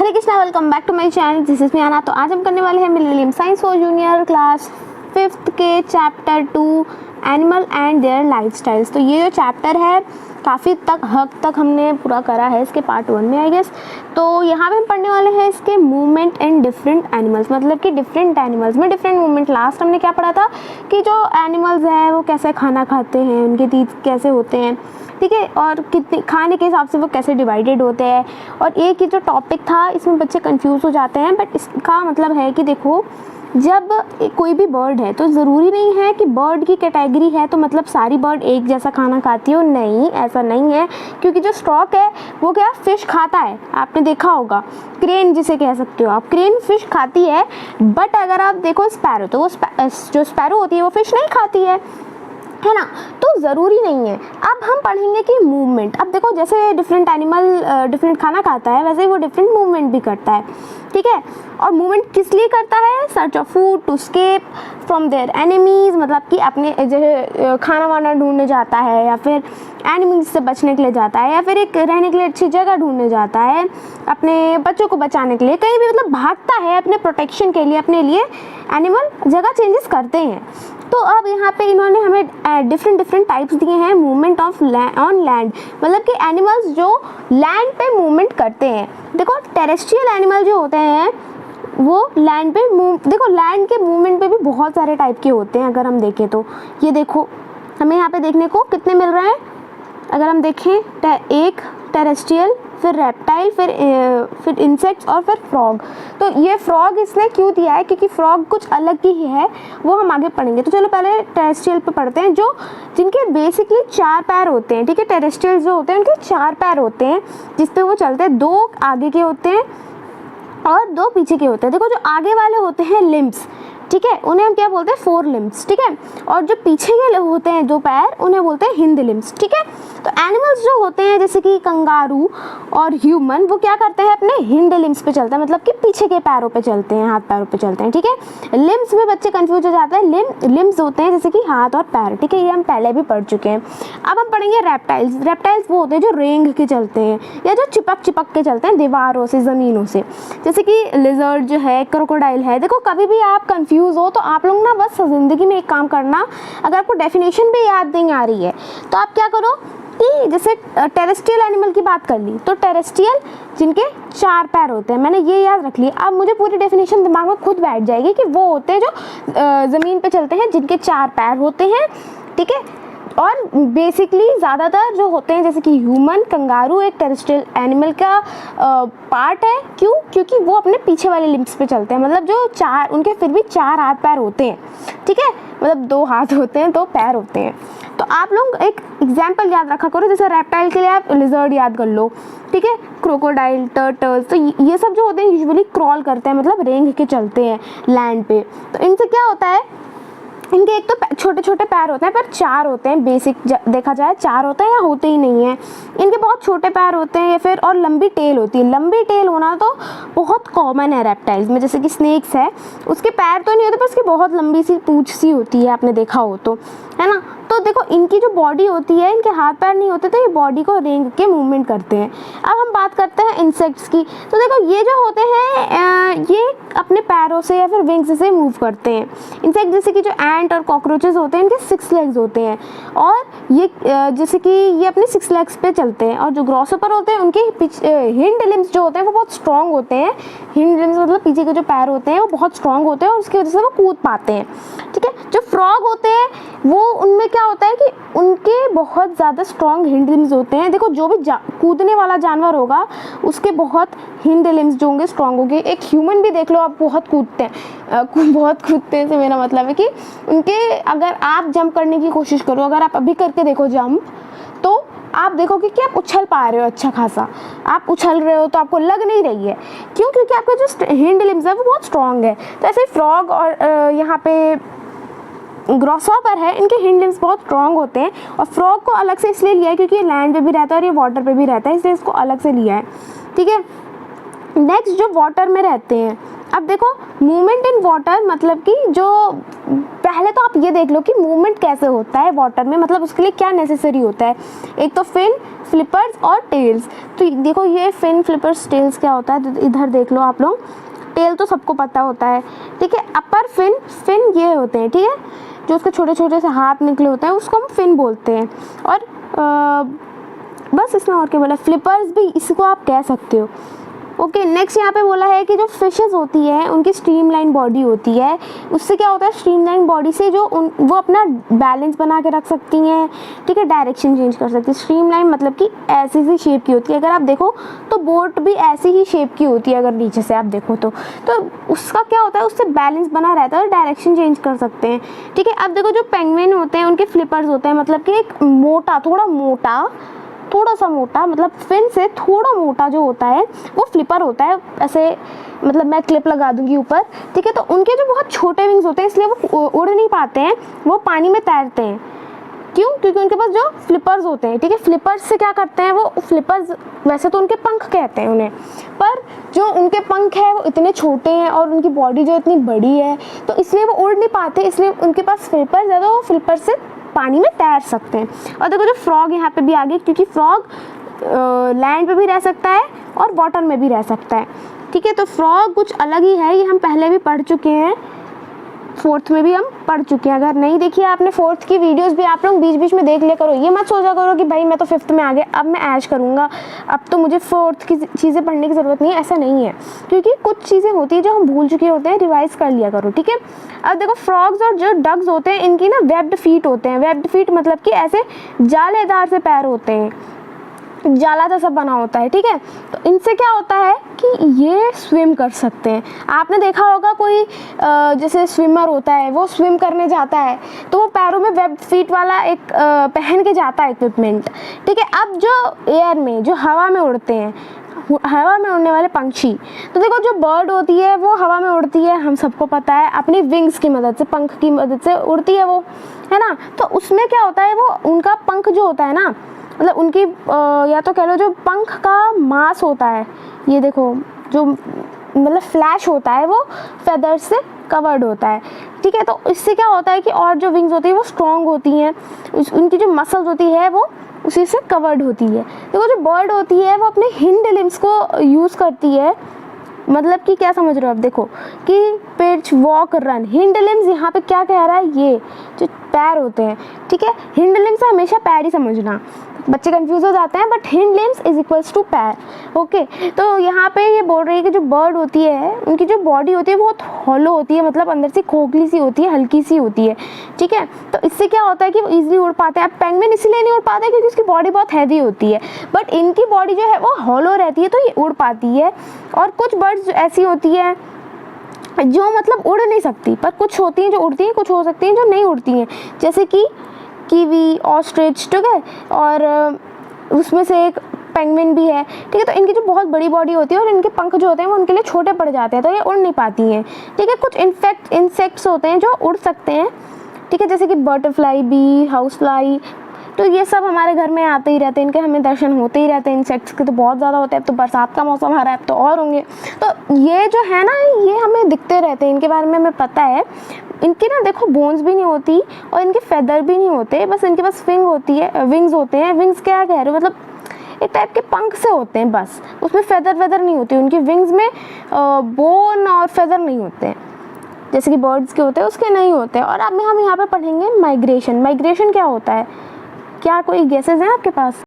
Hare Krishna, welcome back to my channel. This is Miana. तो आज हम करने वाले हैं millennium science for junior class 5th के chapter 2 animal and their lifestyles. तो ये जो चैप्टर है काफ़ी हद तक हमने पूरा करा है इसके पार्ट 1 में आई गेस। तो यहाँ पे हम पढ़ने वाले हैं इसके मूवमेंट एंड डिफरेंट एनिमल्स, मतलब कि डिफरेंट एनिमल्स में डिफरेंट मूवमेंट। लास्ट हमने क्या पढ़ा था कि जो एनिमल्स हैं वो कैसे खाना खाते हैं, उनके टीथ कैसे होते हैं, ठीक है, और कितने खाने के हिसाब से वो कैसे डिवाइडेड होते हैं। और एक ही जो टॉपिक था इसमें बच्चे कंफ्यूज हो जाते हैं, बट इसका मतलब है कि देखो जब कोई भी बर्ड है तो ज़रूरी नहीं है कि बर्ड की कैटेगरी है तो मतलब सारी बर्ड एक जैसा खाना खाती हो, नहीं ऐसा नहीं है। क्योंकि जो स्टॉक है वो क्या फ़िश खाता है, आपने देखा होगा। क्रेन जिसे कह सकते हो आप, क्रेन फ़िश खाती है, बट अगर आप देखो स्पैरो, तो वो जो स्पैरो होती है वो फ़िश नहीं खाती है ना। तो ज़रूरी नहीं है। अब हम पढ़ेंगे कि मूवमेंट। अब देखो जैसे डिफरेंट एनिमल डिफरेंट खाना खाता है वैसे ही वो डिफरेंट मूवमेंट भी करता है, ठीक है। और मूवमेंट किस लिए करता है? Search of food, to escape from their enemies, मतलब कि अपने जैसे खाना वाना ढूंढने जाता है, या फिर एनिमीज से बचने के लिए जाता है, या फिर एक रहने के लिए अच्छी जगह ढूंढने जाता है, अपने बच्चों को बचाने के लिए, कहीं भी मतलब भागता है अपने प्रोटेक्शन के लिए। अपने लिए एनिमल जगह चेंजेस करते हैं। तो अब यहाँ पे इन्होंने हमें डिफरेंट टाइप्स दिए हैं मूवमेंट ऑफ ऑन लैंड, मतलब कि एनिमल्स जो लैंड पे मूवमेंट करते हैं। देखो टेरेस्ट्रियल एनिमल जो होते हैं वो लैंड पे देखो लैंड के मूवमेंट पे भी बहुत सारे टाइप के होते हैं। अगर हम देखें तो ये देखो हमें यहाँ पे देखने को कितने मिल रहे हैं। अगर हम देखें एक टेरेस्ट्रियल, फिर रेप्टाइल, फिर इंसेक्ट्स और फिर फ्रॉग। तो ये फ्रॉग इसने क्यों दिया है? क्योंकि फ्रॉग कुछ अलग ही है, वो हम आगे पढ़ेंगे। तो चलो पहले टेरेस्ट्रियल पे पढ़ते हैं, जो जिनके बेसिकली 4 पैर होते हैं, ठीक है। टेरेस्ट्रियल जो होते हैं उनके 4 पैर होते हैं जिस पे वो चलते हैं। 2 आगे के होते हैं और 2 पीछे के होते हैं। देखो जो आगे वाले होते हैं लिम्स, ठीक है, उन्हें हम क्या बोलते हैं? 4 लिम्स, ठीक है। और जो पीछे के होते हैं 2 पैर उन्हें बोलते हैं हिंद लिम्स, ठीक है। तो एनिमल्स जो होते हैं जैसे कि कंगारू और ह्यूमन, वो क्या करते हैं? अपने हिंद लिम्स पे चलते हैं, मतलब कि पीछे के पैरों पे चलते हैं, हाथ पैरों पे चलते हैं, ठीक है। लिम्स में बच्चे कंफ्यूज हो जाते हैं। लिम्स होते हैं जैसे कि हाथ और पैर, ठीक है, ये हम पहले भी पढ़ चुके हैं। अब हम पढ़ेंगे रेप्टाइल्स। रेप्टाइल्स वो होते हैं जो रेंग के चलते हैं या जो चिपक के चलते हैं दीवारों से, ज़मीनों से, जैसे कि लिजर्ड जो है, क्रोकोडाइल है। देखो कभी भी आप कंफ्यूज हो तो आप लोग ना बस ज़िंदगी में एक काम करना, अगर आपको डेफिनेशन भी याद नहीं आ रही है तो आप क्या करो कि जैसे टेरेस्ट्रियल एनिमल की बात कर ली, तो टेरेस्ट्रियल जिनके 4 पैर होते हैं, मैंने ये याद रख लिया। अब मुझे पूरी डेफिनेशन दिमाग में खुद बैठ जाएगी कि वो होते हैं जो ज़मीन पे चलते हैं, जिनके 4 पैर होते हैं, ठीक है। और बेसिकली ज़्यादातर जो होते हैं जैसे कि ह्यूमन, कंगारू एक टेरेस्ट्रियल एनिमल का पार्ट है। क्यों? क्योंकि वो अपने पीछे वाले लिम्स पे चलते हैं, मतलब जो 4 उनके फिर भी 4 हाथ पैर होते हैं, ठीक है, मतलब 2 हाथ होते हैं, 2 पैर होते हैं। तो आप लोग एक एग्जाम्पल याद रखा करो, जैसे रेप्टाइल के लिए आप लिजर्ड याद कर लो, ठीक है, क्रोकोडाइल, टर्टल्स। तो ये सब जो होते हैं यूजुअली क्रॉल करते हैं, मतलब रेंग के चलते हैं लैंड पे। तो इनसे क्या होता है, इनके एक तो छोटे छोटे पैर होते हैं पर 4 होते हैं। बेसिक देखा जाए 4 होते हैं या होते ही नहीं है। इनके बहुत छोटे पैर होते हैं या फिर और लंबी टेल होती है। लंबी टेल होना तो बहुत कॉमन है रेप्टाइल्स में, जैसे कि स्नेक्स है, उसके पैर तो नहीं होते पर उसकी बहुत लंबी सी पूंछ सी होती है, आपने देखा हो तो, है ना। तो देखो इनकी जो बॉडी होती है, इनके हाथ पैर नहीं होते तो ये बॉडी को रेंग के मूवमेंट करते हैं। अब हम बात करते हैं इंसेक्ट्स की। तो देखो ये जो होते हैं ये अपने पैरों से या फिर विंग्स से मूव करते हैं। इंसेक्ट जैसे कि जो एंट और कॉकरोचेस होते हैं, इनके 6 लेग्स होते हैं और ये जैसे कि ये अपने 6 लेग्स पे चलते हैं। और जो ग्रॉसहॉपर होते हैं उनके हिंड लिम्स जो होते हैं वो बहुत स्ट्रॉन्ग होते हैं। हिंड लिम्स मतलब पीछे के जो पैर होते हैं वो बहुत स्ट्रॉन्ग होते हैं और उसकी वजह से वो कूद पाते हैं, ठीक है। जो फ्रॉग होते हैं वो उनमें क्या होता है कि उनके बहुत ज़्यादा स्ट्रॉन्ग हिंड लिम्स होते हैं। देखो जो भी कूदने वाला जानवर होगा उसके बहुत हिंड लिम्स जो होंगे स्ट्रॉन्ग होंगे। एक ह्यूमन भी देख लो, आप बहुत कूदते हैं, बहुत कूदते हैं से मेरा मतलब है कि उनके, अगर आप जंप करने की कोशिश करो, अगर आप अभी करके देखो जंप, तो आप देखोगे कि आप उछल पा रहे हो अच्छा खासा, आप उछल रहे हो तो आपको लग नहीं रही है। क्यों? क्योंकि आपका जो हिंड लिम्स है वो बहुत स्ट्रॉन्ग है। तो ऐसे फ्रॉग और यहाँ पे ग्रॉसहॉपर है, इनके हिंड लिम्स बहुत स्ट्रॉन्ग होते हैं। और फ्रॉग को अलग से इसलिए लिया है क्योंकि ये लैंड पे भी रहता है और ये वाटर पे भी रहता है, इसलिए इसको अलग से लिया है, ठीक है। नेक्स्ट जो वाटर में रहते हैं, अब देखो मूवमेंट इन वाटर मतलब कि जो पहले तो आप ये देख लो कि मूवमेंट कैसे होता है वाटर में, मतलब उसके लिए क्या नेसेसरी होता है। एक तो फिन, फ्लिपर्स और टेल्स। तो देखो ये फिन, फ्लिपर्स, टेल्स क्या होता है, तो इधर देख लो आप लोग। टेल तो सबको पता होता है, ठीक है। अपर फिन, फिन ये होते हैं, ठीक है, जो उसके छोटे छोटे से हाथ निकले होते हैं उसको हम फिन बोलते हैं। और बस इसमें और क्या बोला, फ्लिपर्स भी इसको आप कह सकते हो। ओके, नेक्स्ट यहाँ पे बोला है कि जो फिशेस होती है उनकी स्ट्रीमलाइन बॉडी होती है। उससे क्या होता है, स्ट्रीमलाइन बॉडी से जो वो अपना बैलेंस बना के रख सकती हैं, ठीक है, डायरेक्शन चेंज कर सकती है। स्ट्रीमलाइन मतलब कि ऐसी सी शेप की होती है। अगर आप देखो तो बोट भी ऐसी ही शेप की होती है, अगर नीचे से आप देखो तो उसका क्या होता है, उससे बैलेंस बना रहता है और डायरेक्शन चेंज कर सकते हैं, ठीक है। अब देखो जो पेंगुइन होते हैं उनके फ्लिपर्स होते हैं, मतलब कि एक मोटा, थोड़ा सा मोटा, मतलब फिन से थोड़ा मोटा जो होता है वो फ्लिपर होता है। ऐसे मतलब मैं क्लिप लगा दूंगी ऊपर, ठीक है। तो उनके जो बहुत छोटे विंग्स होते हैं इसलिए वो उड़ नहीं पाते हैं, वो पानी में तैरते हैं। क्यों? क्योंकि उनके पास जो फ्लिपर्स होते हैं, ठीक है। फ्लिपर्स से क्या करते हैं वो फ्लिपर्स, वैसे तो उनके पंख कहते हैं उन्हें, पर जो उनके पंख है वो इतने छोटे हैं और उनकी बॉडी जो इतनी बड़ी है तो इसलिए वो उड़ नहीं पाते, इसलिए उनके पास फ्लिपर्स है, तो वो फ्लिपर से पानी में तैर सकते हैं। और देखो जो फ्रॉग यहाँ पे भी आ गई, क्योंकि फ्रॉग लैंड पे भी रह सकता है और वाटर में भी रह सकता है, ठीक है। तो फ्रॉग कुछ अलग ही है, ये हम पहले भी पढ़ चुके हैं, 4th में भी हम पढ़ चुके हैं। अगर नहीं देखी आपने 4th की वीडियोस भी आप लोग बीच बीच में देख लिया करो। ये मत सोचा करो कि भाई मैं तो 5th में आ गया, अब मैं ऐश करूँगा, अब तो मुझे 4th की चीज़ें पढ़ने की ज़रूरत नहीं है। ऐसा नहीं है, क्योंकि कुछ चीज़ें होती है जो हम भूल चुके होते हैं, रिवाइज कर लिया करो, ठीक है। अब देखो फ्रॉग्स और जो डग्स होते हैं इनकी ना वेब्ड फीट होते हैं। वेब्ड फीट मतलब कि ऐसे जालेदार से पैर होते हैं, जाला जैसा बना होता है, ठीक है। तो इनसे क्या होता है कि ये स्विम कर सकते हैं। आपने देखा होगा कोई जैसे स्विमर होता है, वो स्विम करने जाता है तो वो पैरों में वेब फीट वाला एक पहन के जाता है इक्विपमेंट, ठीक है। अब जो एयर में, जो हवा में उड़ते हैं, हवा में उड़ने वाले पंछी, तो देखो जो बर्ड होती है वो हवा में उड़ती है, हम सबको पता है, अपनी विंग्स की मदद से, पंख की मदद से उड़ती है वो, है ना। तो उसमें क्या होता है, वो उनका पंख जो होता है ना, मतलब उनकी या तो कह लो जो पंख का मांस होता है, ये देखो जो मतलब फ्लैश होता है वो फेदर से कवर्ड होता है, ठीक है। तो इससे क्या होता है कि और जो विंग्स होती है वो स्ट्रॉन्ग होती हैं, उनकी जो मसल्स होती है वो उसी से कवर्ड होती है। देखो जो बर्ड होती है वो अपने हिंड लिम्स को यूज़ करती है, मतलब कि क्या समझ रहे हो आप, देखो कि pitch, walk, run, hind limbs यहाँ पे क्या कह रहा है, ये जो पैर होते हैं, ठीक है। हिंड लिम्स से हमेशा पैर ही समझना, बच्चे कंफ्यूज हो जाते हैं, but hind limbs is equals to पैर, ओके। तो यहाँ पे ये बोल रही है कि जो बर्ड होती है उनकी जो बॉडी होती है बहुत हॉलो होती है, मतलब अंदर से खोखली सी होती है, हल्की सी होती है, ठीक है। तो इससे क्या होता है कि वो ईजिली उड़ पाते हैं। अब पेंगुइन इसलिए नहीं उड़ पाते क्योंकि उसकी बॉडी बहुत हैवी होती है, बट इनकी बॉडी जो है वो हॉलो रहती है, तो ये उड़ पाती है। और कुछ बर्ड्स ऐसी होती है जो मतलब उड़ नहीं सकती, पर कुछ होती हैं जो उड़ती हैं, कुछ हो सकती हैं जो नहीं उड़ती हैं, जैसे कि कीवी, ऑस्ट्रिच, ठीक है। और उसमें से एक पेंगुइन भी है, ठीक है। तो इनकी जो बहुत बड़ी बॉडी होती है और इनके पंख जो होते हैं वो उनके लिए छोटे पड़ जाते हैं, तो ये उड़ नहीं पाती हैं, ठीक है। कुछ इंसेक्ट्स होते हैं जो उड़ सकते हैं, ठीक है, जैसे कि बटरफ्लाई, बी, हाउस फ्लाई, तो ये सब हमारे घर में आते ही रहते हैं, इनके हमें दर्शन होते ही रहते हैं। इंसेक्ट्स के तो बहुत ज़्यादा होते हैं, अब तो बरसात का मौसम आ रहा है, अब तो और होंगे। तो ये जो है ना, ये हमें दिखते रहते हैं, इनके बारे में हमें पता है। इनकी ना देखो बोन्स भी नहीं होती और इनके फेदर भी नहीं होते, बस इनके पास विंग्स होते हैं। विंग्स क्या कह रहे हो, मतलब एक टाइप के पंख से होते हैं बस, उसमें फेदर वेदर नहीं होती, उनकी विंग्स में बोन और फेदर नहीं होते हैं, जैसे कि बर्ड्स के होते हैं उसके नहीं होते। और अब हम यहाँ पे पढ़ेंगे माइग्रेशन। माइग्रेशन क्या होता है, क्या कोई गेसेस हैं आपके पास?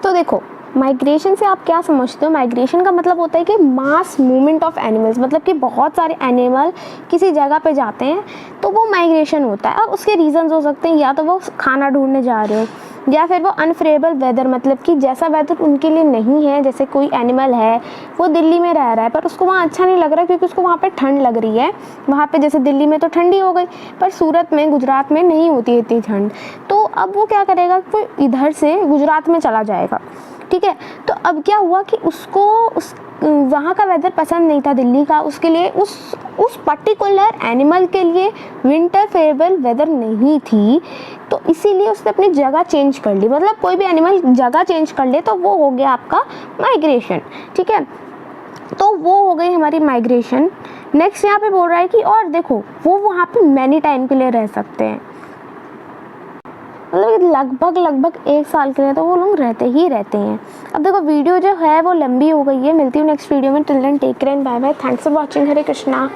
तो देखो माइग्रेशन से आप क्या समझते हो? माइग्रेशन का मतलब होता है कि मास मूवमेंट ऑफ एनिमल्स, मतलब कि बहुत सारे एनिमल किसी जगह पे जाते हैं तो वो माइग्रेशन होता है। अब उसके रीजंस हो सकते हैं, या तो वो खाना ढूंढने जा रहे हो, या फिर वो अनफेवरेबल वेदर, मतलब कि जैसा वेदर उनके लिए नहीं है। जैसे कोई एनिमल है वो दिल्ली में रह रहा है पर उसको वहाँ अच्छा नहीं लग रहा क्योंकि उसको वहाँ पे ठंड लग रही है, वहाँ पे जैसे दिल्ली में तो ठंडी हो गई पर सूरत में, गुजरात में नहीं होती है इतनी ठंड, तो अब वो क्या करेगा, वो इधर से गुजरात में चला जाएगा, ठीक है। तो अब क्या हुआ कि उसको वहाँ का वेदर पसंद नहीं था दिल्ली का, उसके लिए उस पर्टिकुलर एनिमल के लिए विंटर फेवरेबल वेदर नहीं थी, तो इसीलिए उसने अपनी जगह चेंज कर ली। मतलब कोई भी एनिमल जगह चेंज कर ले तो वो हो गया आपका माइग्रेशन, ठीक है। तो वो हो गई हमारी माइग्रेशन, नेक्स्ट यहाँ पे बोल रहा है कि और देखो वो वहाँ पे मैनी टाइम के लिए रह सकते हैं, मतलब लगभग 1 साल के लिए तो वो लोग रहते ही रहते हैं। अब देखो वीडियो जो है वो लंबी हो गई है, मिलती हूँ नेक्स्ट वीडियो में। Till then take care and bye bye. Thanks for watching. Hare Krishna.